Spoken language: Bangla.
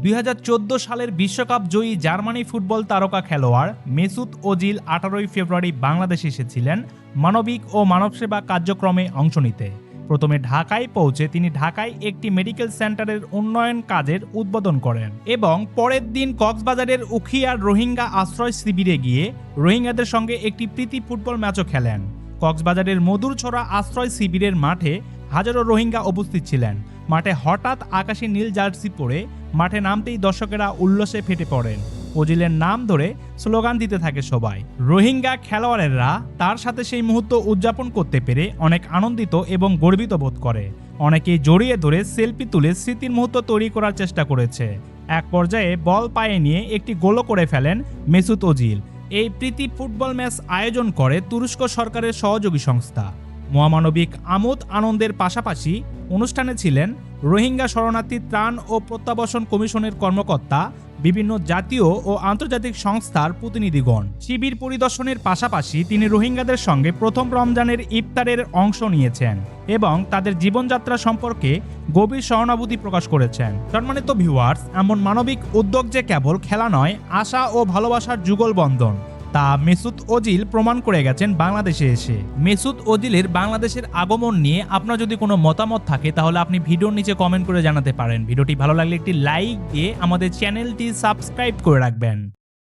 2014 সালের বিশ্বকাপ জয়ী জার্মানি ফুটবল তারকা খেলোয়াড় মেসুত ওজিল 18 ফেব্রুয়ারি বাংলাদেশে এসেছিলেন মানবিক ও মানবসেবা কার্যক্রমে অংশ নিতে। প্রথমে ঢাকায় পৌঁছে তিনি ঢাকায় একটি মেডিকেল সেন্টারের উন্নয়ন কাজের উদ্বোধন করেন এবং পরের দিন কক্সবাজারের উখিয়ার রোহিঙ্গা আশ্রয় শিবিরে গিয়ে রোহিঙ্গাদের সঙ্গে একটি প্রীতি ফুটবল ম্যাচও খেলেন। কক্সবাজারের মধুরছড়া আশ্রয় শিবিরের মাঠে হাজারো রোহিঙ্গা উপস্থিত ছিলেন। মাঠে হঠাৎ আকাশি নীল জার্সি পরে মাঠে নামতেই দর্শকেরা উল্লাসে ফেটে পড়েন। ওজিলের নাম ধরে স্লোগান দিতে থাকে সবাই। রোহিঙ্গা খেলোয়াড়েরা তার সাথে সেই মুহূর্ত উদযাপন করতে পেরে অনেক আনন্দিত এবং গর্বিত বোধ করে। অনেকেই জড়িয়ে ধরে সেলফি তুলে স্মৃতির মুহূর্ত তৈরি করার চেষ্টা করেছে। এক পর্যায়ে বল পায়ে নিয়ে একটি গোলও করে ফেলেন মেসুত ওজিল। এই প্রীতি ফুটবল ম্যাচ আয়োজন করে তুরস্ক সরকারের সহযোগী সংস্থা। মহামানবিক আমোদ আনন্দের পাশাপাশি অনুষ্ঠানে ছিলেন রোহিঙ্গা শরণার্থী ত্রাণ ও প্রত্যাবাসন কমিশনের কর্মকর্তা, বিভিন্ন জাতীয় ও আন্তর্জাতিক সংস্থার প্রতিনিধিগণ। শিবির পরিদর্শনের পাশাপাশি তিনি রোহিঙ্গাদের সঙ্গে প্রথম রমজানের ইফতারের অংশ নিয়েছেন এবং তাদের জীবনযাত্রা সম্পর্কে গভীর সহানুভূতি প্রকাশ করেছেন। সম্মানিত ভিউয়ার্স, এমন মানবিক উদ্যোগ যে কেবল খেলা নয়, আশা ও ভালোবাসার যুগল বন্ধন, তা মেসুত ওজিল প্রমাণ করে গেছেন বাংলাদেশে এসে। মেসুত ওজিলের বাংলাদেশের আগমন নিয়ে আপনার যদি কোনো মতামত থাকে তাহলে আপনি ভিডিওর নিচে কমেন্ট করে জানাতে পারেন। ভিডিওটি ভালো লাগলে একটি লাইক দিয়ে আমাদের চ্যানেলটি সাবস্ক্রাইব করে রাখবেন।